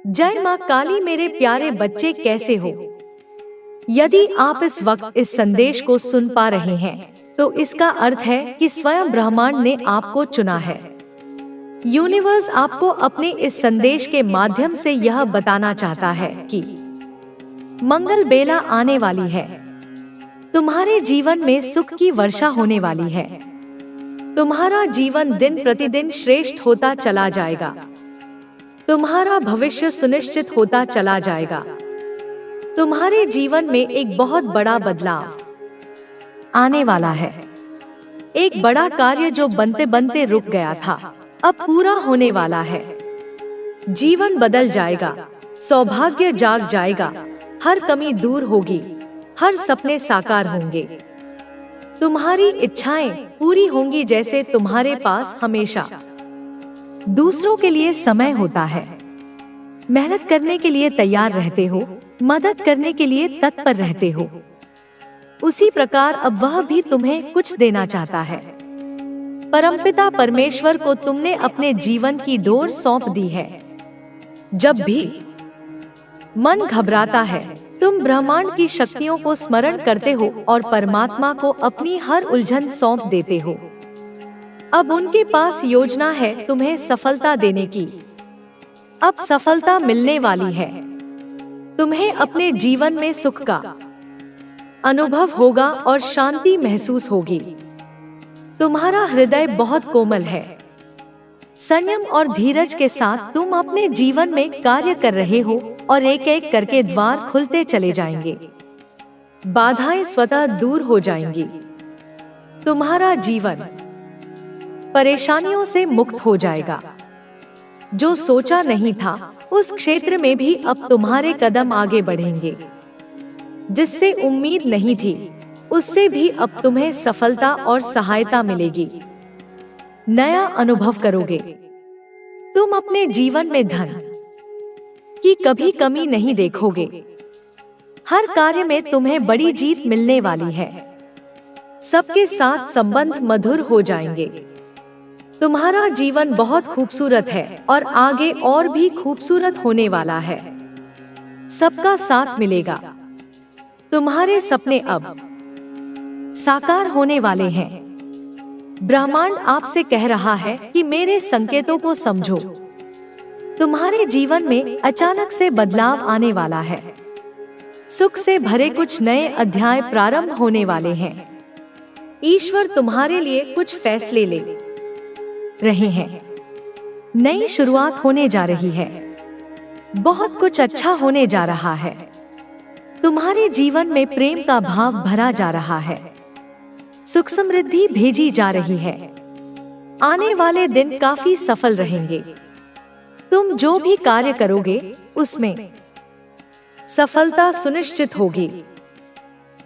जय माँ काली मेरे प्यारे बच्चे कैसे हो। यदि आप इस वक्त इस संदेश को सुन पा रहे हैं तो इसका अर्थ है कि स्वयं ब्रह्मांड ने आपको चुना है। यूनिवर्स आपको अपने इस संदेश के माध्यम से यह बताना चाहता है कि मंगल बेला आने वाली है। तुम्हारे जीवन में सुख की वर्षा होने वाली है। तुम्हारा जीवन दिन प्रतिदिन श्रेष्ठ होता चला जाएगा। तुम्हारा भविष्य सुनिश्चित होता चला जाएगा। तुम्हारे जीवन में एक बहुत बड़ा बदलाव आने वाला है। एक बड़ा कार्य जो बनते बनते रुक गया था अब पूरा होने वाला है। जीवन बदल जाएगा, सौभाग्य जाग जाएगा, हर कमी दूर होगी, हर सपने साकार होंगे। तुम्हारी इच्छाएं पूरी होंगी जैसे तुम्हारे पास हमेशा दूसरों के लिए समय होता है। मेहनत करने के लिए तैयार रहते हो, मदद करने के लिए तत्पर रहते हो। उसी प्रकार अब वह भी तुम्हें कुछ देना चाहता है। परमपिता परमेश्वर को तुमने अपने जीवन की डोर सौंप दी है। जब भी मन घबराता है तुम ब्रह्मांड की शक्तियों को स्मरण करते हो और परमात्मा को अपनी हर उलझन सौंप देते हो। अब उनके पास योजना है तुम्हें सफलता देने की। अब सफलता मिलने वाली है। तुम्हें अपने जीवन में सुख का अनुभव होगा और शांति महसूस होगी। तुम्हारा हृदय बहुत कोमल है। संयम और धीरज के साथ तुम अपने जीवन में कार्य कर रहे हो और एक एक करके द्वार खुलते चले जाएंगे। बाधाएं स्वतः दूर हो जाएंगी। तुम्हारा जीवन परेशानियों से मुक्त हो जाएगा। जो सोचा नहीं था उस क्षेत्र में भी अब तुम्हारे कदम आगे बढ़ेंगे। जिससे उम्मीद नहीं थी उससे भी अब तुम्हें सफलता और सहायता मिलेगी। नया अनुभव करोगे। तुम अपने जीवन में धन की कभी कमी नहीं देखोगे। हर कार्य में तुम्हें बड़ी जीत मिलने वाली है। सबके साथ संबंध मधुर हो जाएंगे। तुम्हारा जीवन बहुत खूबसूरत है और आगे और भी खूबसूरत होने वाला है। सबका साथ मिलेगा। तुम्हारे सपने अब साकार होने वाले हैं। ब्रह्मांड आपसे कह रहा है कि मेरे संकेतों को समझो। तुम्हारे जीवन में अचानक से बदलाव आने वाला है। सुख से भरे कुछ नए अध्याय प्रारंभ होने वाले हैं। ईश्वर तुम्हारे लिए कुछ फैसले ले रहे हैं। नई शुरुआत होने जा रही है। बहुत कुछ अच्छा होने जा रहा है। तुम्हारे जीवन में प्रेम का भाव भरा जा रहा है। सुख समृद्धि भेजी जा रही है। आने वाले दिन काफी सफल रहेंगे। तुम जो भी कार्य करोगे उसमें सफलता सुनिश्चित होगी।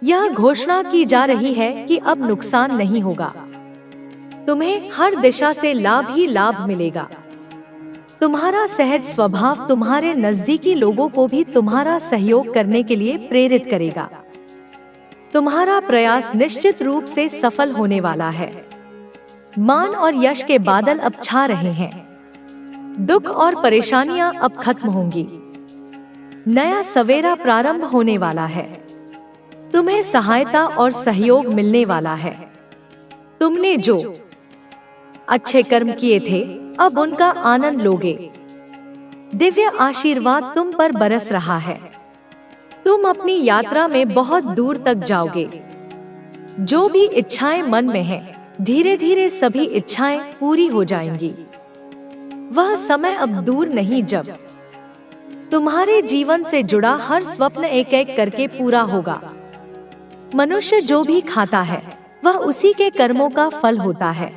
यह घोषणा की जा रही है कि अब नुकसान नहीं होगा। तुम्हें हर दिशा से लाभ ही लाभ मिलेगा। तुम्हारा सहज स्वभाव तुम्हारे नजदीकी लोगों को भी तुम्हारा सहयोग करने के लिए प्रेरित करेगा। तुम्हारा प्रयास निश्चित रूप से सफल होने वाला है। मान और यश के बादल अब छा रहे हैं। दुख और परेशानियां अब खत्म होंगी। नया सवेरा प्रारंभ होने वाला है। तुम्हें सहायता और सहयोग मिलने वाला है। तुमने जो अच्छे कर्म किए थे अब उनका आनंद लोगे। दिव्य आशीर्वाद तुम पर बरस रहा है। तुम अपनी यात्रा में बहुत दूर तक जाओगे। जो भी इच्छाएं मन में हैं, धीरे धीरे सभी इच्छाएं पूरी हो जाएंगी। वह समय अब दूर नहीं जब तुम्हारे जीवन से जुड़ा हर स्वप्न एक एक करके पूरा होगा। मनुष्य जो भी खाता है वह उसी के कर्मों का फल होता है।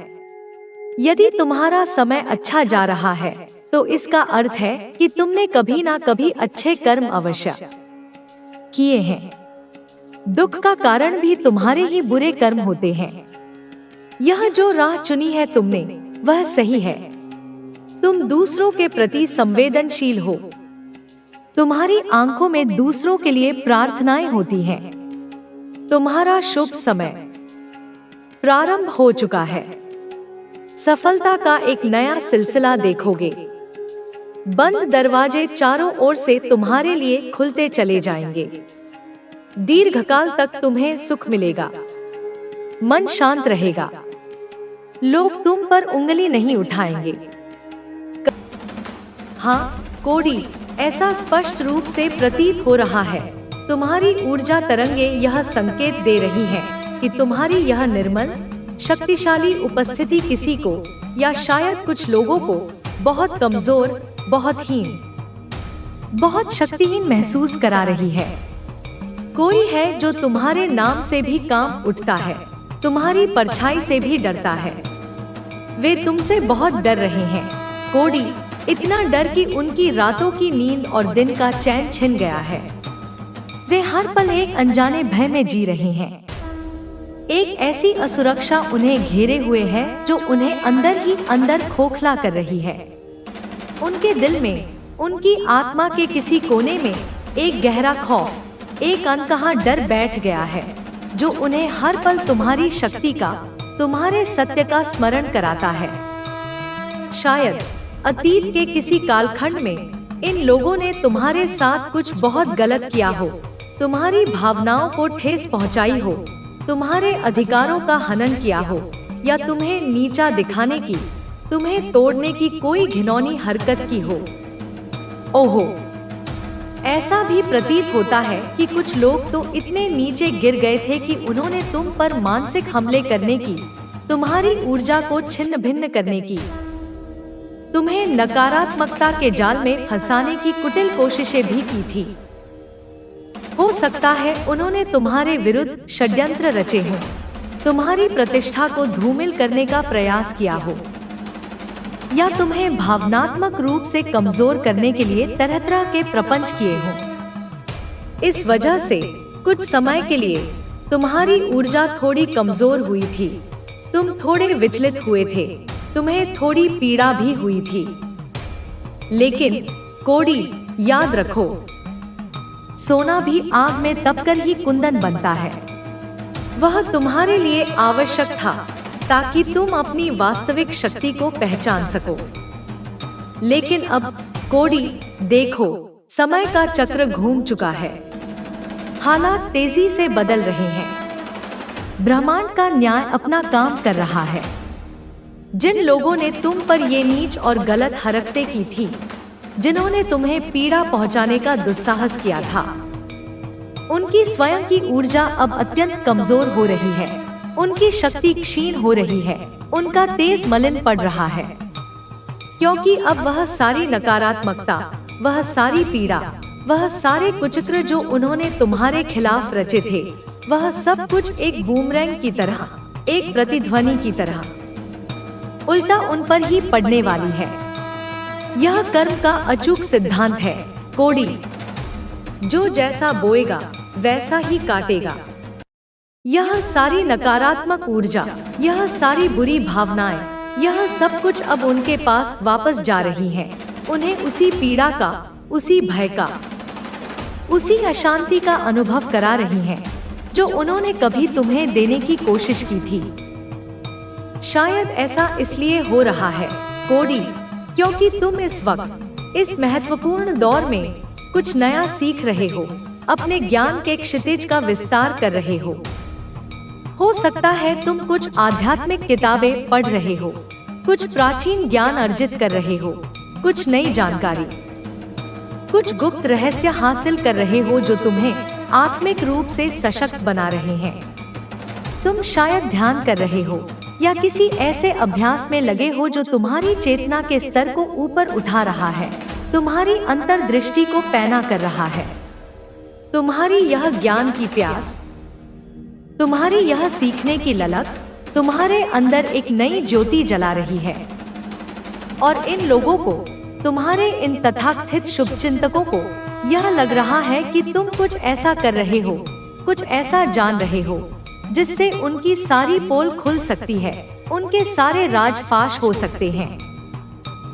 यदि तुम्हारा समय अच्छा जा रहा है तो इसका अर्थ है कि तुमने कभी ना कभी अच्छे कर्म अवश्य किए हैं। दुख का कारण भी तुम्हारे ही बुरे कर्म होते हैं। यह जो राह चुनी है तुमने वह सही है। तुम दूसरों के प्रति संवेदनशील हो। तुम्हारी आंखों में दूसरों के लिए प्रार्थनाएं होती हैं। तुम्हारा शुभ समय प्रारंभ हो चुका है। सफलता का एक नया सिलसिला देखोगे। बंद दरवाजे चारों ओर से तुम्हारे लिए खुलते चले जाएंगे। दीर्घकाल तक तुम्हें सुख मिलेगा, मन शांत रहेगा, लोग तुम पर उंगली नहीं उठाएंगे। हाँ कोड़ी, ऐसा स्पष्ट रूप से प्रतीत हो रहा है। तुम्हारी ऊर्जा तरंगे यह संकेत दे रही हैं कि तुम्हारी यह निर्मल शक्तिशाली उपस्थिति किसी को या शायद कुछ लोगों को बहुत कमजोर, बहुत हीन, बहुत शक्तिहीन महसूस करा रही है। कोई है जो तुम्हारे नाम से भी कांप उठता है, तुम्हारी परछाई से भी डरता है। वे तुमसे बहुत डर रहे हैं कोड़ी, इतना डर कि उनकी रातों की नींद और दिन का चैन छिन गया है। वे हर पल एक अनजाने भय में जी रहे हैं। एक ऐसी असुरक्षा उन्हें घेरे हुए है जो उन्हें अंदर ही अंदर खोखला कर रही है। उनके दिल में, उनकी आत्मा के किसी कोने में एक गहरा खौफ, एक अनकहा डर बैठ गया है जो उन्हें हर पल तुम्हारी शक्ति का, तुम्हारे सत्य का स्मरण कराता है। शायद अतीत के किसी कालखंड में इन लोगों ने तुम्हारे साथ कुछ बहुत गलत किया हो, तुम्हारी भावनाओं को ठेस पहुंचाई हो, तुम्हारे अधिकारों का हनन किया हो, या तुम्हें नीचा दिखाने की, तुम्हें तोड़ने की कोई घिनौनी हरकत की हो। ओहो, ऐसा भी प्रतीत होता है कि कुछ लोग तो इतने नीचे गिर गए थे कि उन्होंने तुम पर मानसिक हमले करने की, तुम्हारी ऊर्जा को छिन्न भिन्न करने की, तुम्हें नकारात्मकता के जाल में फंसाने की कुटिल कोशिशें भी की थी। हो सकता है उन्होंने तुम्हारे विरुद्ध षड्यंत्र रचे हों, तुम्हारी प्रतिष्ठा को धूमिल करने का प्रयास किया हो, या तुम्हें भावनात्मक रूप से कमजोर करने के लिए तरह तरह के प्रपंच किए हों। इस वजह से कुछ समय के लिए तुम्हारी ऊर्जा थोड़ी कमजोर हुई थी, तुम थोड़े विचलित हुए थे, तुम्हें थोड़ी पीड़ा भी हुई थी। लेकिन कोड़ी, याद रखो, सोना भी आग में तपकर ही कुंदन बनता है। वह तुम्हारे लिए आवश्यक था ताकि तुम अपनी वास्तविक शक्ति को पहचान सको। लेकिन अब कोड़ी, देखो, समय का चक्र घूम चुका है, हालात तेजी से बदल रहे हैं, ब्रह्मांड का न्याय अपना काम कर रहा है। जिन लोगों ने तुम पर ये नीच और गलत हरकतें की थी, जिन्होंने तुम्हें पीड़ा पहुंचाने का दुस्साहस किया था, उनकी स्वयं की ऊर्जा अब अत्यंत कमजोर हो रही है, उनकी शक्ति क्षीण हो रही है, उनका तेज मलिन पड़ रहा है, क्योंकि अब वह सारी नकारात्मकता, वह सारी पीड़ा, वह सारे कुचक्र जो उन्होंने तुम्हारे खिलाफ रचे थे, वह सब कुछ एक बूमरैंग की तरह, एक प्रतिध्वनि की तरह उल्टा उन पर ही पड़ने वाली है। यह कर्म का अचूक सिद्धांत है कोड़ी, जो जैसा बोएगा वैसा ही काटेगा। यह सारी नकारात्मक ऊर्जा, यह सारी बुरी भावनाएं, यह सब कुछ अब उनके पास वापस जा रही है। उन्हें उसी पीड़ा का, उसी भय का, उसी अशांति का अनुभव करा रही हैं, जो उन्होंने कभी तुम्हें देने की कोशिश की थी। शायद ऐसा इसलिए हो रहा है कोड़ी, क्योंकि तुम इस वक्त, इस महत्वपूर्ण दौर में कुछ नया सीख रहे हो, अपने ज्ञान के क्षितिज का विस्तार कर रहे हो। सकता है तुम कुछ आध्यात्मिक किताबें पढ़ रहे हो, कुछ प्राचीन ज्ञान अर्जित कर रहे हो, कुछ नई जानकारी, कुछ गुप्त रहस्य हासिल कर रहे हो जो तुम्हें आत्मिक रूप से सशक्त बना रहे हैं। तुम शायद ध्यान कर रहे हो या किसी ऐसे अभ्यास में लगे हो जो तुम्हारी चेतना के स्तर को ऊपर उठा रहा है, तुम्हारी अंतर्दृष्टि को पैना कर रहा है। तुम्हारी यह ज्ञान की प्यास, तुम्हारी यह सीखने की ललक तुम्हारे अंदर एक नई ज्योति जला रही है। और इन लोगों को, तुम्हारे इन तथाकथित शुभचिंतकों को यह लग रहा है कि तुम कुछ ऐसा कर रहे हो, कुछ ऐसा जान रहे हो जिससे उनकी सारी पोल खुल सकती है, उनके सारे राज फाश हो सकते हैं।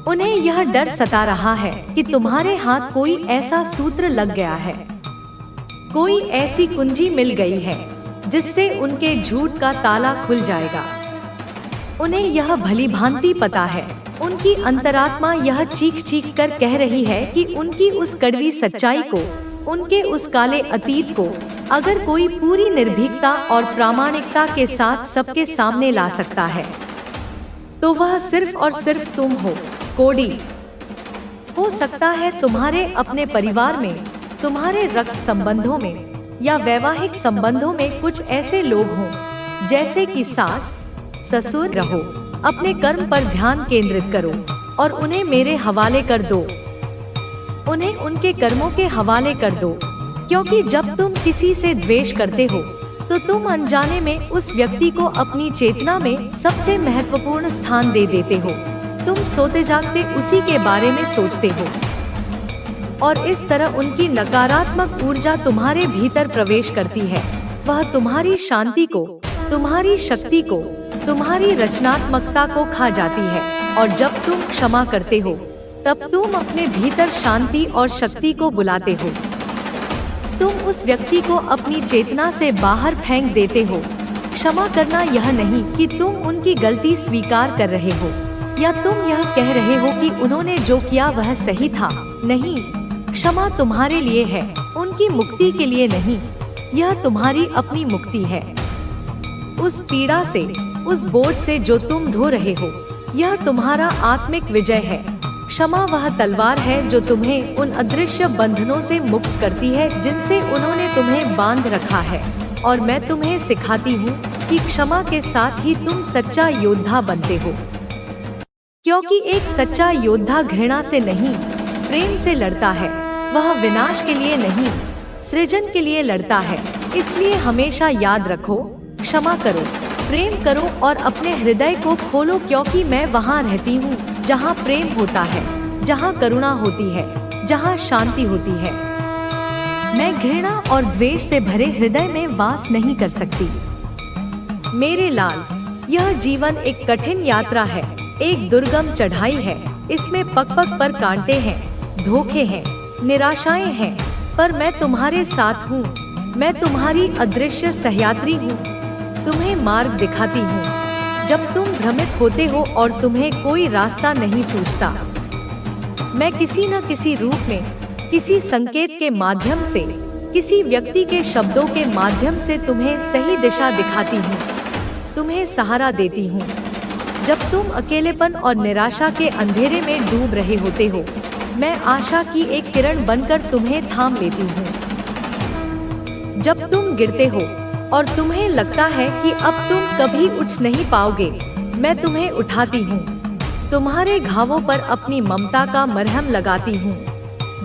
उन्हें यह डर सता रहा है कि तुम्हारे हाथ कोई ऐसा सूत्र लग गया है, कोई ऐसी कुंजी मिल गई है जिससे उनके झूठ का ताला खुल जाएगा। उन्हें यह भली भांति पता है उनकी अंतरात्मा यह चीख चीख कर कह रही है कि उनकी उस कड़वी सच्चाई को, उनके उस काले अतीत को अगर कोई पूरी निर्भीकता और प्रामाणिकता के साथ सबके सामने ला सकता है, तो वह सिर्फ और सिर्फ तुम हो, कोडी। हो सकता है तुम्हारे अपने परिवार में, तुम्हारे रक्त संबंधों में या वैवाहिक संबंधों में कुछ ऐसे लोग हों, जैसे कि सास, ससुर। रहो, अपने कर्म पर ध्यान केंद्रित करो और उन्हें मेरे हवाले कर दो। उन्हें उनके कर्मों के हवाले कर दो, क्योंकि जब तुम किसी से द्वेष करते हो तो तुम अनजाने में उस व्यक्ति को अपनी चेतना में सबसे महत्वपूर्ण स्थान दे देते हो। तुम सोते जागते उसी के बारे में सोचते हो और इस तरह उनकी नकारात्मक ऊर्जा तुम्हारे भीतर प्रवेश करती है। वह तुम्हारी शांति को, तुम्हारी शक्ति को, तुम्हारी रचनात्मकता को खा जाती है। और जब तुम क्षमा करते हो तब तुम अपने भीतर शांति और शक्ति को बुलाते हो। तुम उस व्यक्ति को अपनी चेतना से बाहर फेंक देते हो। क्षमा करना यह नहीं कि तुम उनकी गलती स्वीकार कर रहे हो या तुम यह कह रहे हो कि उन्होंने जो किया वह सही था। नहीं, क्षमा तुम्हारे लिए है, उनकी मुक्ति के लिए नहीं। यह तुम्हारी अपनी मुक्ति है उस पीड़ा से, उस बोझ से जो तुम ढो रहे हो। यह तुम्हारा आत्मिक विजय है। क्षमा वह तलवार है जो तुम्हें उन अदृश्य बंधनों से मुक्त करती है जिनसे उन्होंने तुम्हें बांध रखा है। और मैं तुम्हें सिखाती हूँ कि क्षमा के साथ ही तुम सच्चा योद्धा बनते हो, क्योंकि एक सच्चा योद्धा घृणा से नहीं, प्रेम से लड़ता है। वह विनाश के लिए नहीं, सृजन के लिए लड़ता है। इसलिए हमेशा याद रखो, क्षमा करो, प्रेम करो और अपने हृदय को खोलो, क्योंकि मैं वहाँ रहती हूँ जहाँ प्रेम होता है, जहाँ करुणा होती है, जहाँ शांति होती है। मैं घृणा और द्वेष से भरे हृदय में वास नहीं कर सकती। मेरे लाल, यह जीवन एक कठिन यात्रा है, एक दुर्गम चढ़ाई है। इसमें पग पग पर कांटे हैं, धोखे हैं, निराशाएं हैं, पर मैं तुम्हारे साथ हूँ। मैं तुम्हारी अदृश्य सहयात्री हूँ, तुम्हें मार्ग दिखाती हूँ जब तुम भ्रमित होते हो और तुम्हें कोई रास्ता नहीं सूझता। मैं किसी न किसी रूप में, किसी संकेत के माध्यम से, किसी व्यक्ति के शब्दों के माध्यम से तुम्हें सही दिशा दिखाती हूँ, तुम्हें सहारा देती हूँ। जब तुम अकेलेपन और निराशा के अंधेरे में डूब रहे होते हो, मैं आशा की एक किरण बनकर तुम्हें थाम लेती हूँ। जब तुम गिरते हो और तुम्हें लगता है कि अब तुम कभी उठ नहीं पाओगे, मैं तुम्हें उठाती हूँ, तुम्हारे घावों पर अपनी ममता का मरहम लगाती हूँ।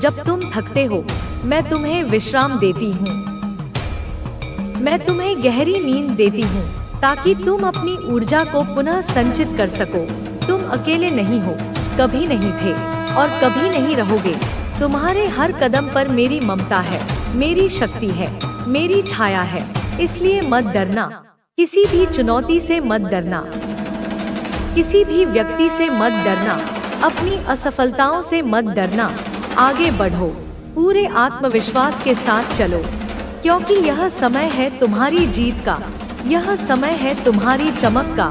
जब तुम थकते हो, मैं तुम्हें विश्राम देती हूँ, मैं तुम्हें गहरी नींद देती हूँ ताकि तुम अपनी ऊर्जा को पुनः संचित कर सको। तुम अकेले नहीं हो, कभी नहीं थे और कभी नहीं रहोगे। तुम्हारे हर कदम पर मेरी ममता है, मेरी शक्ति है, मेरी छाया है। इसलिए मत डरना, किसी भी चुनौती से मत डरना, किसी भी व्यक्ति से मत डरना, अपनी असफलताओं से मत डरना। आगे बढ़ो, पूरे आत्मविश्वास के साथ चलो, क्योंकि यह समय है तुम्हारी जीत का, यह समय है तुम्हारी चमक का।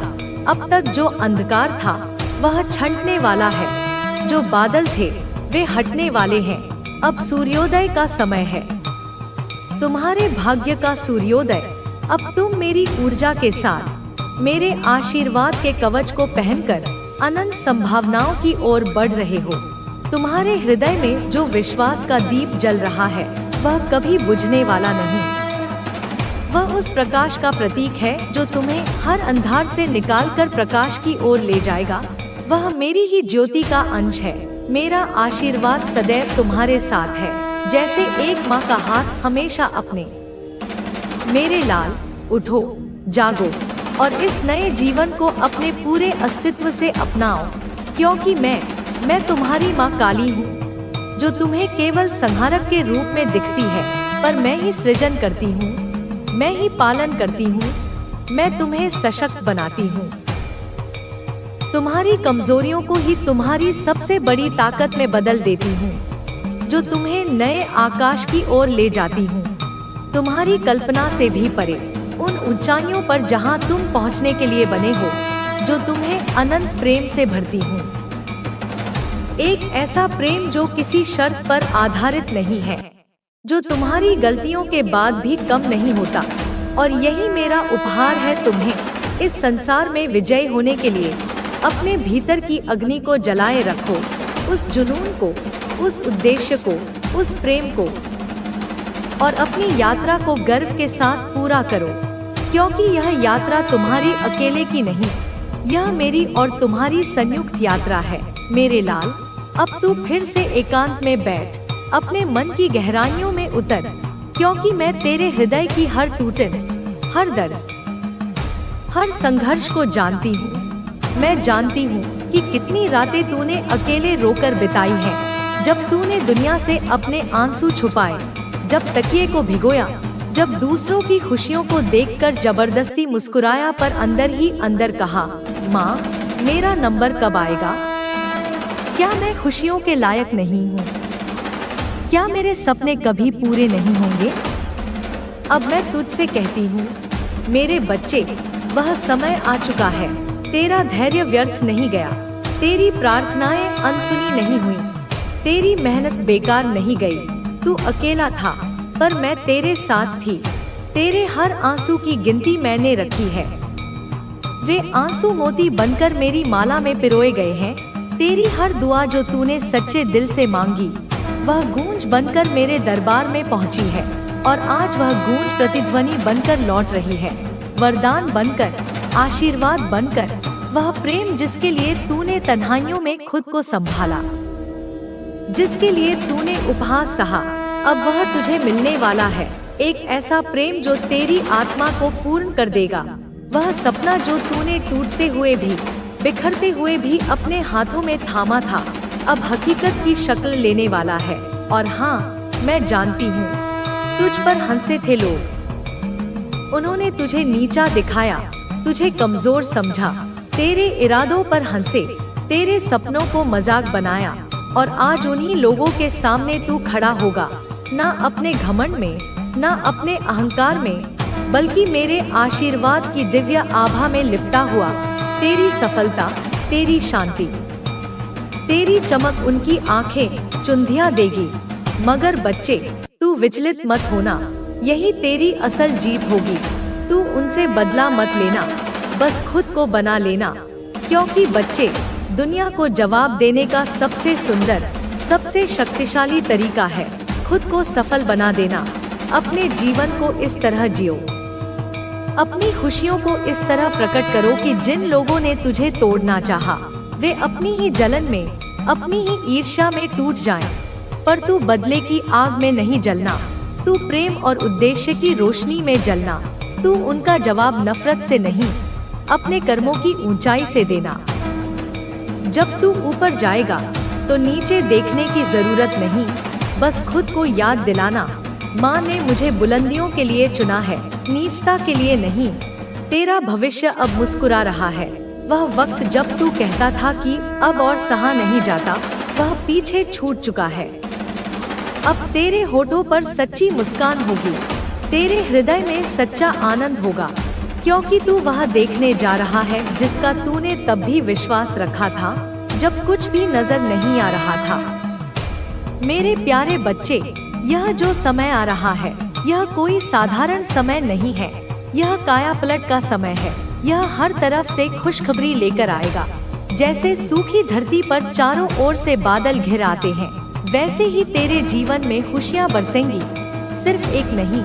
अब तक जो अंधकार था वह छंटने वाला है, जो बादल थे वे हटने वाले हैं। अब सूर्योदय का समय है, तुम्हारे भाग्य का सूर्योदय। अब तुम मेरी ऊर्जा के साथ, मेरे आशीर्वाद के कवच को पहनकर अनंत संभावनाओं की ओर बढ़ रहे हो। तुम्हारे हृदय में जो विश्वास का दीप जल रहा है वह कभी बुझने वाला नहीं। वह उस प्रकाश का प्रतीक है जो तुम्हें हर अंधार से निकालकर प्रकाश की ओर ले जाएगा। वह मेरी ही ज्योति का अंश है। मेरा आशीर्वाद सदैव तुम्हारे साथ है, जैसे एक माँ का हाथ हमेशा अपने। मेरे लाल, उठो, जागो और इस नए जीवन को अपने पूरे अस्तित्व से अपनाओ, क्योंकि मैं तुम्हारी माँ काली हूँ, जो तुम्हें केवल संहारक के रूप में दिखती है, पर मैं ही सृजन करती हूँ, मैं ही पालन करती हूँ, मैं तुम्हें सशक्त बनाती हूँ। तुम्हारी कमजोरियों को ही तुम्हारी सबसे बड़ी ताकत में बदल देती हूँ, जो तुम्हें नए आकाश की ओर ले जाती हूँ, तुम्हारी कल्पना से भी परे, उन ऊंचाइयों पर जहाँ तुम पहुँचने के लिए बने हो, जो तुम्हें अनंत प्रेम से भरती हूँ। एक ऐसा प्रेम जो किसी शर्त पर आधारित नहीं है, जो तुम्हारी गलतियों के बाद भी कम नहीं होता। और यही मेरा उपहार है तुम्हें। इस संसार में विजयी होने के लिए अपने भीतर की अग्नि को जलाए रखो, उस जुनून को, उस उद्देश्य को, उस प्रेम को, और अपनी यात्रा को गर्व के साथ पूरा करो, क्योंकि यह यात्रा तुम्हारी अकेले की नहीं, यह मेरी और तुम्हारी संयुक्त यात्रा है। मेरे लाल, अब तू फिर से एकांत में बैठ, अपने मन की गहराइयों में उतर, क्योंकि मैं तेरे हृदय की हर टूटन, हर दर्द, हर संघर्ष को जानती हूँ। मैं जानती हूँ कि कितनी रातें तूने अकेले रोकर बिताई हैं, जब तूने दुनिया से अपने आंसू छुपाए, जब तकिए को भिगोया, जब दूसरों की खुशियों को देखकर जबरदस्ती मुस्कुराया, पर अंदर ही अंदर कहा, माँ, मेरा नंबर कब आएगा? क्या मैं खुशियों के लायक नहीं हूँ? क्या मेरे सपने कभी पूरे नहीं होंगे? अब मैं तुझसे कहती हूँ, मेरे बच्चे, वह समय आ चुका है। तेरा धैर्य व्यर्थ नहीं गया, तेरी प्रार्थनाएं अनसुनी नहीं हुई, तेरी मेहनत बेकार नहीं गई। तू अकेला था, पर मैं तेरे साथ थी। तेरे हर आंसू की गिनती मैंने रखी है। वे आंसू मोती बनकर मेरी माला में पिरोए गए हैं। तेरी हर दुआ जो तूने सच्चे दिल से मांगी, वह गूंज बनकर मेरे दरबार में पहुंची है, और आज वह गूंज प्रतिध्वनि बनकर लौट रही है, वरदान बनकर, आशीर्वाद बनकर, वह प्रेम जिसके लिए तूने तन्हाइयों में खुद को संभाला, जिसके लिए तूने उपहास सहा, अब वह तुझे मिलने वाला है। एक ऐसा प्रेम जो तेरी आत्मा को पूर्ण कर देगा। वह सपना जो तूने टूटते हुए भी, बिखरते हुए भी अपने हाथों में थामा था, अब हकीकत की शक्ल लेने वाला है। और हाँ, मैं जानती हूँ, तुझ पर हंसे थे लोग, उन्होंने तुझे नीचा दिखाया, तुझे कमजोर समझा, तेरे इरादों पर हंसे, तेरे सपनों को मजाक बनाया, और आज उन्हीं लोगों के सामने तू खड़ा होगा, ना अपने घमंड में, ना अपने अहंकार में, बल्कि मेरे आशीर्वाद की दिव्य आभा में लिपटा हुआ। तेरी सफलता, तेरी शांति, तेरी चमक उनकी आंखें चुंधिया देगी। मगर बच्चे, तू विचलित मत होना, यही तेरी असल जीत होगी। तू उनसे बदला मत लेना, बस खुद को बना लेना, क्योंकि बच्चे, दुनिया को जवाब देने का सबसे सुंदर, सबसे शक्तिशाली तरीका है खुद को सफल बना देना। अपने जीवन को इस तरह जियो, अपनी खुशियों को इस तरह प्रकट करो कि जिन लोगों ने तुझे तोड़ना चाहा, वे अपनी ही जलन में, अपनी ही ईर्ष्या में टूट जाएं। पर तू बदले की आग में नहीं जलना, तू प्रेम और उद्देश्य की रोशनी में जलना। तू उनका जवाब नफरत से नहीं, अपने कर्मों की ऊंचाई से देना। जब तू ऊपर जाएगा तो नीचे देखने की जरूरत नहीं, बस खुद को याद दिलाना, माँ ने मुझे बुलंदियों के लिए चुना है, नीचता के लिए नहीं। तेरा भविष्य अब मुस्कुरा रहा है। वह वक्त जब तू कहता था कि अब और सहा नहीं जाता, वह पीछे छूट चुका है। अब तेरे होठों पर सच्ची मुस्कान होगी, तेरे हृदय में सच्चा आनंद होगा, क्योंकि तू वह देखने जा रहा है जिसका तूने तब भी विश्वास रखा था, जब कुछ भी नजर नहीं आ रहा था। मेरे प्यारे बच्चे, यह जो समय आ रहा है, यह कोई साधारण समय नहीं है, यह कायापलट का समय है। यह हर तरफ से खुशखबरी लेकर आएगा। जैसे सूखी धरती पर चारों ओर से बादल घिर आते हैं, वैसे ही तेरे जीवन में खुशियाँ बरसेंगी। सिर्फ एक नहीं,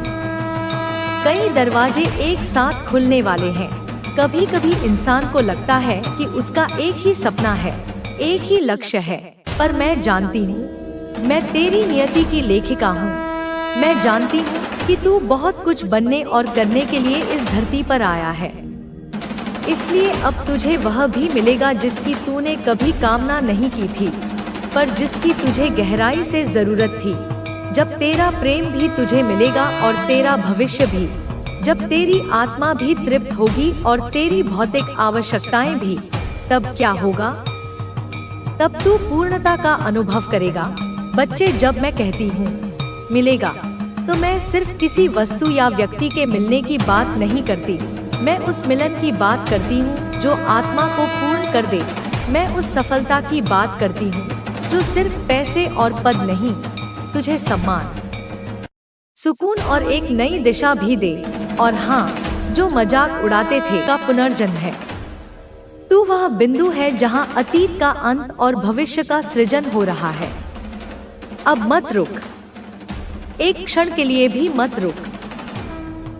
कई दरवाजे एक साथ खुलने वाले हैं। कभी कभी इंसान को लगता है कि उसका एक ही सपना है, एक ही लक्ष्य है, पर मैं जानती हूँ, मैं तेरी नियति की लेखिका हूँ। मैं जानती हूँ कि तू बहुत कुछ बनने और करने के लिए इस धरती पर आया है, इसलिए अब तुझे वह भी मिलेगा जिसकी तूने कभी कामना नहीं की थी, पर जिसकी तुझे गहराई से जरूरत थी। जब तेरा प्रेम भी तुझे मिलेगा और तेरा भविष्य भी, जब तेरी आत्मा भी तृप्त होगी और तेरी भौतिक आवश्यकताएं भी, तब क्या होगा? तब तू पूर्णता का अनुभव करेगा। बच्चे, जब मैं कहती हूँ मिलेगा, तो मैं सिर्फ किसी वस्तु या व्यक्ति के मिलने की बात नहीं करती। मैं उस मिलन की बात करती हूँ जो आत्मा को पूर्ण कर दे। मैं उस सफलता की बात करती हूँ जो सिर्फ पैसे और पद नहीं, तुझे सम्मान, सुकून और एक नई दिशा भी दे। और हाँ, जो मजाक उड़ाते थे का पुनर्जन्म है। तू वह बिंदु है जहाँ अतीत का अंत और भविष्य का सृजन हो रहा है। अब मत रुक, एक क्षण के लिए भी मत रुक।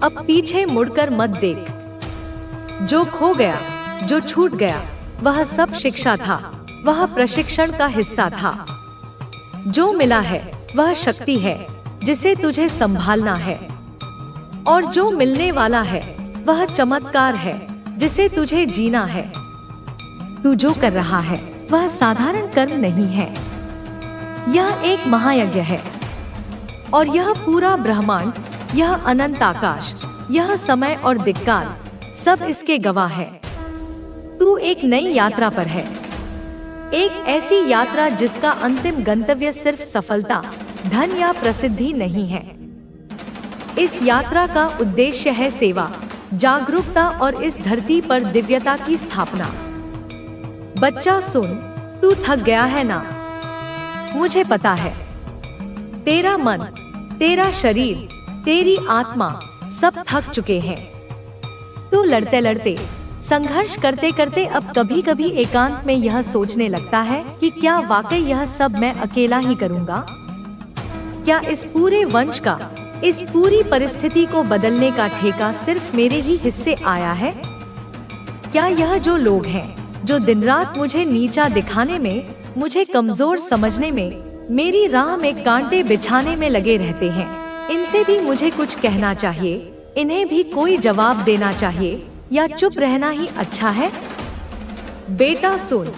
अब पीछे मुड़कर मत देख। जो खो गया, जो छूट गया, वह सब शिक्षा था, वह प्रशिक्षण का हिस्सा था। जो मिला है वह शक्ति है जिसे तुझे संभालना है, और जो मिलने वाला है वह चमत्कार है जिसे तुझे जीना है। तू जो कर रहा है वह साधारण कर्म नहीं है, यह एक महायज्ञ है। और यह पूरा ब्रह्मांड, यह अनंत आकाश, यह समय और दिक्काल सब इसके गवाह है। तू एक नई यात्रा पर है, एक ऐसी यात्रा जिसका अंतिम गंतव्य सिर्फ सफलता, धन या प्रसिद्धि नहीं है। इस यात्रा का उद्देश्य है सेवा, जागरूकता और इस धरती पर दिव्यता की स्थापना। बच्चा सुन, तू थक गया है ना? मुझे पता है। तेरा मन, तेरा शरीर, तेरी आत्मा सब थक चुके हैं। तू लड़ते लड़ते, संघर्ष करते करते अब कभी कभी एकांत में यह सोचने लगता है कि क्या वाकई यह सब मैं अकेला ही करूँगा? क्या इस पूरे वंश का, इस पूरी परिस्थिति को बदलने का ठेका सिर्फ मेरे ही हिस्से आया है? क्या यह जो लोग हैं, जो दिन रात मुझे नीचा दिखाने में, मुझे कमजोर समझने में, मेरी राह में कांटे बिछाने में लगे रहते हैं, इनसे भी मुझे कुछ कहना चाहिए? इन्हें भी कोई जवाब देना चाहिए या चुप रहना ही अच्छा है? बेटा सुन,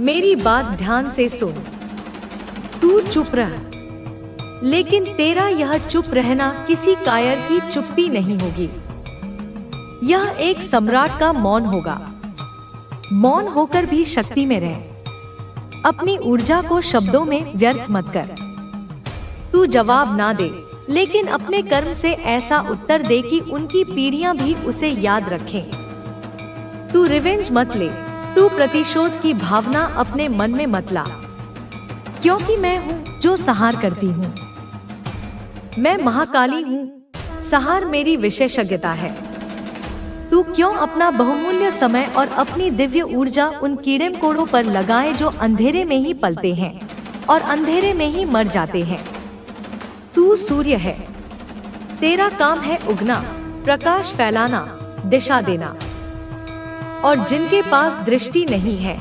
मेरी बात ध्यान से सुन। तू चुप रह, लेकिन तेरा यह चुप रहना किसी कायर की चुप्पी नहीं होगी। यह एक सम्राट का मौन होगा। मौन होकर भी शक्ति में रह। अपनी ऊर्जा को शब्दों में व्यर्थ मत कर। तू जवाब ना दे, लेकिन अपने कर्म से ऐसा उत्तर दे कि उनकी पीढ़ियां भी उसे याद रखें। तू रिवेंज मत ले, तू प्रतिशोध की भावना अपने मन में मत ला, क्योंकि मैं हूँ जो संहार करती हूँ। मैं महाकाली हूँ, संहार मेरी विशेषज्ञता है। तू क्यों अपना बहुमूल्य समय और अपनी दिव्य ऊर्जा उन कीड़े मकोड़ों पर लगाए जो अंधेरे में ही पलते हैं और अंधेरे में ही मर जाते हैं? तू सूर्य है, तेरा काम है उगना, प्रकाश फैलाना, दिशा देना। और जिनके पास दृष्टि नहीं है,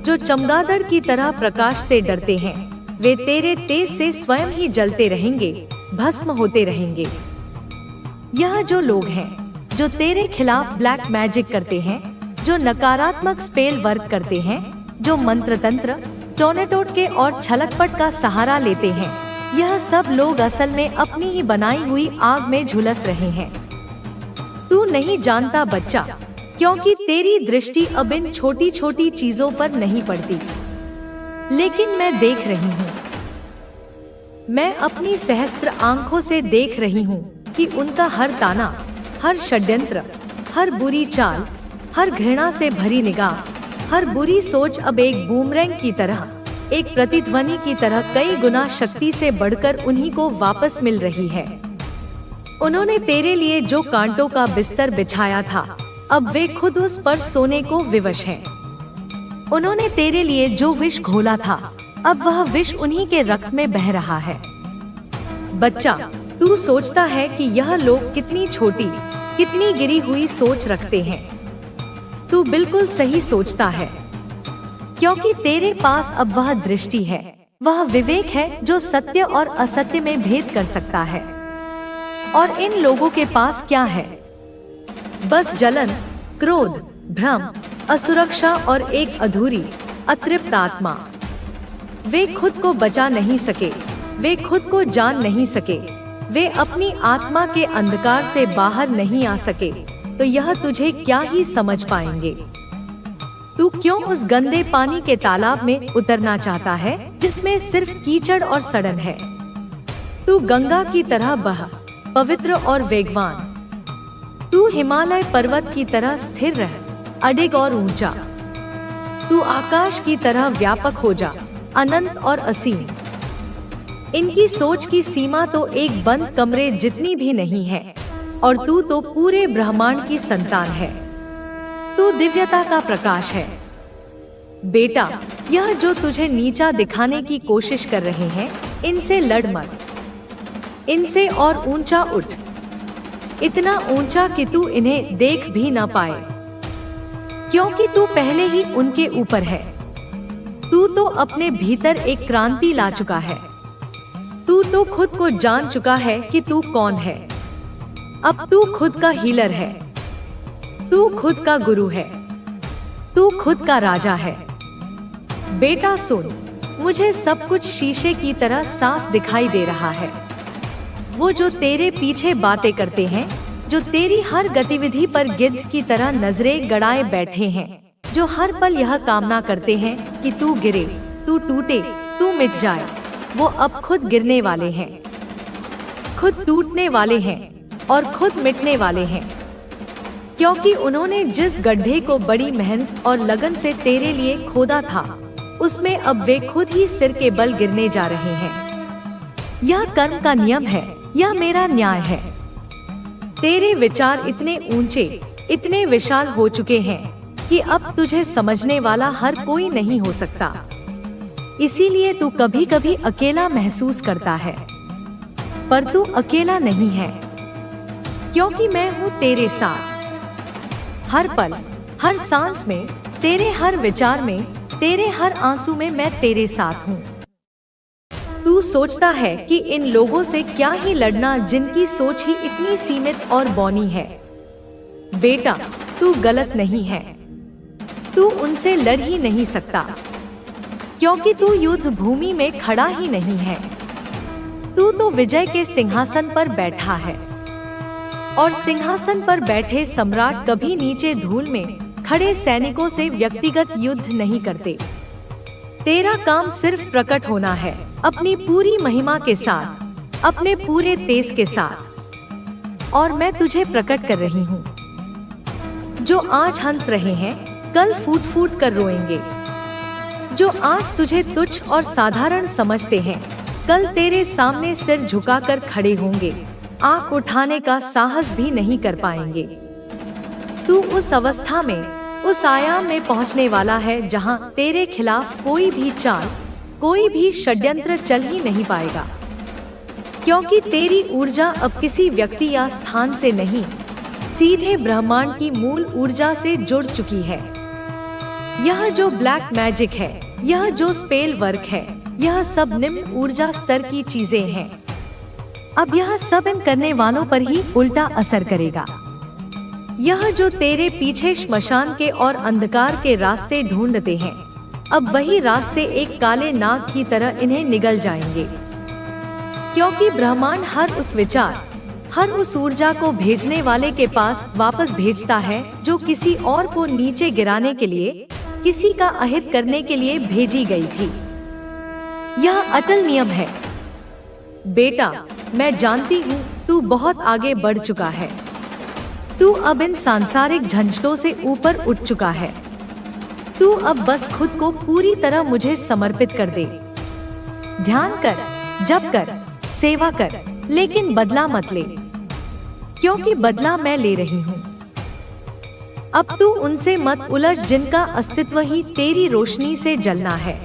जो चमगादड़ की तरह प्रकाश से डरते हैं, वे तेरे तेज से स्वयं ही जलते रहेंगे, भस्म होते रहेंगे। यह जो लोग हैं, जो तेरे खिलाफ ब्लैक मैजिक करते हैं, जो नकारात्मक स्पेल वर्क करते हैं, जो मंत्र तंत्र, टोने टोटके और छलकपट का सहारा लेते हैं, यह सब लोग असल में अपनी ही बनाई हुई आग में झुलस रहे हैं। तू नहीं जानता बच्चा, क्योंकि तेरी दृष्टि अब इन छोटी छोटी चीजों पर नहीं पड़ती, लेकिन मैं देख रही हूँ। मैं अपनी सहस्त्र आंखों से देख रही हूँ कि उनका हर ताना, हर षड्यंत्र, हर बुरी चाल, हर घृणा से भरी निगाह, हर बुरी सोच अब एक बूमरैंग की तरह, एक प्रतिध्वनि की तरह कई गुना शक्ति से बढ़कर उन्हीं को वापस मिल रही है। उन्होंने तेरे लिए जो कांटों का बिस्तर बिछाया था, अब वे खुद उस पर सोने को विवश हैं। उन्होंने तेरे लिए जो विष घोला था, अब वह विष उन्हीं के रक्त में बह रहा है। बच्चा, तू सोचता है कि यह लोग कितनी छोटी, कितनी गिरी हुई सोच रखते हैं। तू बिल्कुल सही सोचता है, क्योंकि तेरे पास अब वह दृष्टि है, वह विवेक है जो सत्य और असत्य में भेद कर सकता है। और इन लोगों के पास क्या है? बस जलन, क्रोध, भ्रम, असुरक्षा और एक अधूरी, अतृप्त आत्मा। वे खुद को बचा नहीं सके, वे खुद को जान नहीं सके, वे अपनी आत्मा के अंधकार से बाहर नहीं आ सके, तो यह तुझे क्या ही समझ पाएंगे। तू क्यों उस गंदे पानी के तालाब में उतरना चाहता है जिसमें सिर्फ कीचड़ और सड़न है? तू गंगा की तरह बह, पवित्र और वेगवान। तू हिमालय पर्वत की तरह स्थिर रह, अडिग और ऊंचा। तू आकाश की तरह व्यापक हो जा, अनंत और असीम। इनकी सोच की सीमा तो एक बंद कमरे जितनी भी नहीं है, और तू तो पूरे ब्रह्मांड की संतान है। तू दिव्यता का प्रकाश है। बेटा, यह जो तुझे नीचा दिखाने की कोशिश कर रहे हैं, इनसे लड़ मत। इनसे और ऊंचा उठ, इतना ऊंचा कि तू इन्हें देख भी ना पाए, क्योंकि तू पहले ही उनके ऊपर है। तू तो अपने भीतर एक क्रांति ला चुका है। तू तो खुद को जान चुका है कि तू कौन है। अब तू खुद का हीलर है, तू खुद का गुरु है, तू खुद का राजा है। बेटा सुन, मुझे सब कुछ शीशे की तरह साफ दिखाई दे रहा है। वो जो तेरे पीछे बातें करते हैं, जो तेरी हर गतिविधि पर गिद्ध की तरह नजरें गड़ाए बैठे हैं, जो हर पल यह कामना करते हैं कि तू गिरे, तू टूटे, तू मिट जाए, वो अब खुद गिरने वाले हैं, खुद टूटने वाले हैं और खुद मिटने वाले हैं। क्योंकि उन्होंने जिस गड्ढे को बड़ी मेहनत और लगन से तेरे लिए खोदा था, उसमें अब वे खुद ही सिर के बल गिरने जा रहे हैं। यह कर्म का नियम है, यह मेरा न्याय है। तेरे विचार इतने ऊंचे, इतने विशाल हो चुके हैं कि अब तुझे समझने वाला हर कोई नहीं हो सकता। इसीलिए तू कभी कभी अकेला महसूस करता है, पर तू अकेला नहीं है, क्योंकि मैं हूँ तेरे साथ। हर पल, हर सांस में, तेरे हर विचार में, तेरे हर आंसू में मैं तेरे साथ हूँ। तू सोचता है कि इन लोगों से क्या ही लड़ना जिनकी सोच ही इतनी सीमित और बौनी है। बेटा, तू गलत नहीं है। तू उनसे लड़ ही नहीं सकता, क्योंकि तू युद्ध भूमि में खड़ा ही नहीं है। तू तो विजय के सिंहासन पर बैठा है, और सिंहासन पर बैठे सम्राट कभी नीचे धूल में खड़े सैनिकों से व्यक्तिगत युद्ध नहीं करते। तेरा काम सिर्फ प्रकट होना है, अपनी पूरी महिमा के साथ, अपने पूरे तेज के साथ। और मैं तुझे प्रकट कर रही हूँ। जो आज हंस रहे हैं, कल फूट फूट कर रोएंगे। जो आज तुझे तुच्छ और साधारण समझते हैं, कल तेरे सामने सिर झुकाकर खड़े होंगे, आंख उठाने का साहस भी नहीं कर पाएंगे। तू उस अवस्था में, उस आयाम में पहुंचने वाला है जहां तेरे खिलाफ कोई भी चाल, कोई भी षड्यंत्र चल ही नहीं पाएगा, क्योंकि तेरी ऊर्जा अब किसी व्यक्ति या स्थान से नहीं, सीधे ब्रह्मांड की मूल ऊर्जा से जुड़ चुकी है। यह जो ब्लैक मैजिक है, यह जो स्पेल वर्क है, यह सब निम्न ऊर्जा स्तर की चीजें हैं। अब यह सब इन करने वालों पर ही उल्टा असर करेगा। यह जो तेरे पीछे श्मशान के और अंधकार के रास्ते ढूंढते हैं, अब वही रास्ते एक काले नाग की तरह इन्हें निगल जाएंगे, क्योंकि ब्रह्मांड हर उस विचार, हर उस ऊर्जा को भेजने वाले के पास वापस भेजता है जो किसी और को नीचे गिराने के लिए, किसी का अहित करने के लिए भेजी गई थी। यह अटल नियम है। बेटा, मैं जानती हूँ तू बहुत आगे बढ़ चुका है। तू अब इन सांसारिक झंझटों से ऊपर उठ चुका है। तू अब बस खुद को पूरी तरह मुझे समर्पित कर दे। ध्यान कर, जप कर, सेवा कर, लेकिन बदला मत ले, क्योंकि बदला मैं ले रही हूँ। अब तू उनसे मत उलझ जिनका अस्तित्व ही तेरी रोशनी से जलना है।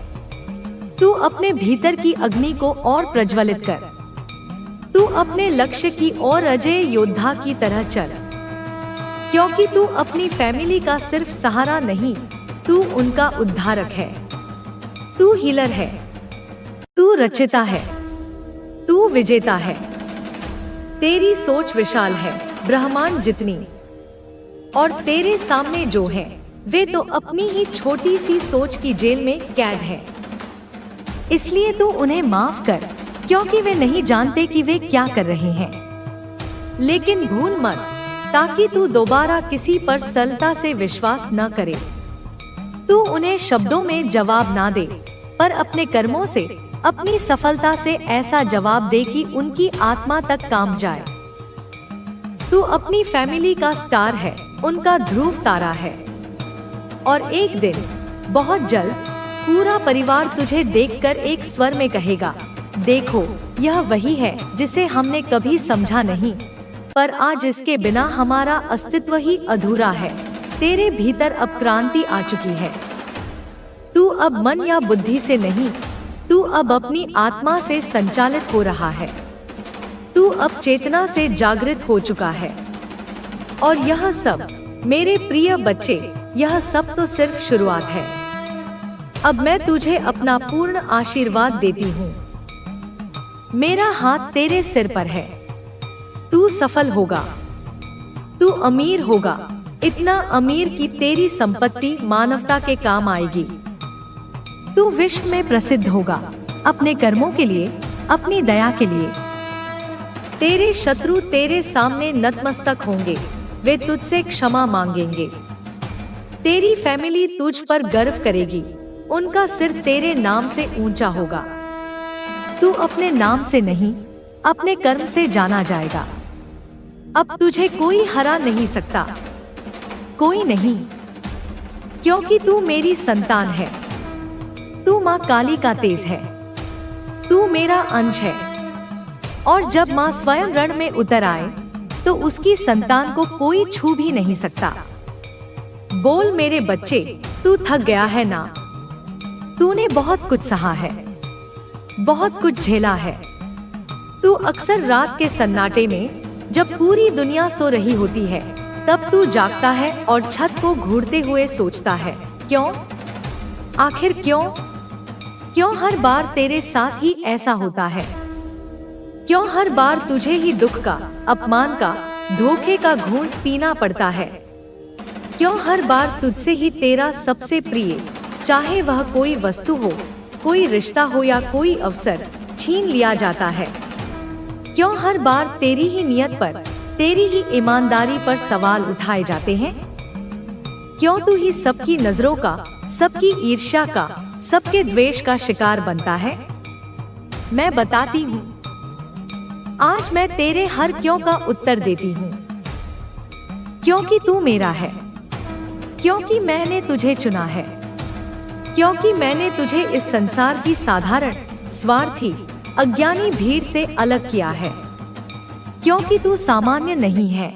तू अपने भीतर की अग्नि को और प्रज्वलित कर। तू अपने लक्ष्य की ओर अजय योद्धा की तरह चल, क्योंकि तू अपनी फैमिली का सिर्फ सहारा नहीं, तू उनका उद्धारक है। तू हीलर है, तू रचिता है, तू विजेता है। तेरी सोच विशाल है, ब्रह्मांड जितनी, और तेरे सामने जो हैं, वे तो अपनी ही छोटी सी सोच की जेल में कैद हैं। इसलिए तू उन्हें माफ कर, क्योंकि वे नहीं जानते कि वे क्या कर रहे हैं। लेकिन भूल मत, ताकि तू दोबारा किसी पर सरलता से विश्वास न करे। तू उन्हें शब्दों में जवाब ना दे, पर अपने कर्मों से, अपनी सफलता से ऐसा जवाब दे कि उनकी आत्मा तक काम जाए। तू अपनी फैमिली का स्टार है, उनका ध्रुव तारा है, और एक दिन, बहुत जल्द, पूरा परिवार तुझे देखकर एक स्वर में कहेगा, देखो, यह वही है जिसे हमने कभी समझा नहीं, पर आज इसके बिना हमारा अस्तित्व ही अधूरा है। तेरे भीतर अब क्रांति आ चुकी है। तू अब मन या बुद्धि से नहीं, तू अब अपनी आत्मा से संचालित हो रहा है। तू अब चेतना से जागृत हो चुका है। और यह सब, मेरे प्रिय बच्चे, यह सब तो सिर्फ शुरुआत है। अब मैं तुझे अपना पूर्ण आशीर्वाद देती हूँ। मेरा हाथ तेरे सिर पर है। तू सफल होगा, तू अमीर होगा, इतना अमीर कि तेरी संपत्ति मानवता के काम आएगी। तू विश्व में प्रसिद्ध होगा, अपने कर्मों के लिए, अपनी दया के लिए। तेरे शत्रु तेरे सामने नतमस्तक होंगे, वे तुझसे क्षमा मांगेंगे। तेरी फैमिली तुझ पर गर्व करेगी, उनका सिर तेरे नाम से ऊंचा होगा। तू अपने नाम से नहीं, अपने कर्म से जाना जाएगा। अब तुझे कोई हरा नहीं सकता, कोई नहीं, क्योंकि तू मेरी संतान है। तू माँ काली का तेज है, तू मेरा अंश है। और जब माँ स्वयं रण में उतर आए तो उसकी संतान को कोई छू भी नहीं सकता। बोल मेरे बच्चे, तू थक गया है ना? तूने बहुत कुछ सहा है, बहुत कुछ झेला है। तू अक्सर रात के सन्नाटे में, जब पूरी दुनिया सो रही होती है, तब तू जागता है और छत को घूरते हुए सोचता है, क्यों? आखिर क्यों? क्यों हर बार तेरे साथ ही ऐसा होता है? क्यों हर बार तुझे ही दुख का, अपमान का, धोखे का घूंट पीना पड़ता है? क्यों हर बार तुझसे ही तेरा सबसे प्रिय, चाहे वह कोई वस्तु हो, कोई रिश्ता हो या कोई अवसर, छीन लिया जाता है? क्यों हर बार तेरी ही नियत पर, तेरी ही ईमानदारी पर सवाल उठाए जाते हैं? क्यों तू ही सबकी नजरों का, सबकी ईर्ष्या का, सबके द्वेष का शिकार बनता है? मैं बताती हूँ, आज मैं तेरे हर क्यों का उत्तर देती हूँ। क्योंकि तू मेरा है, क्योंकि मैंने तुझे चुना है, क्योंकि मैंने तुझे इस संसार की साधारण, स्वार्थी, अज्ञानी भीड़ से अलग किया है। क्योंकि तू सामान्य नहीं है,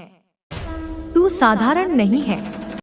तू साधारण नहीं है।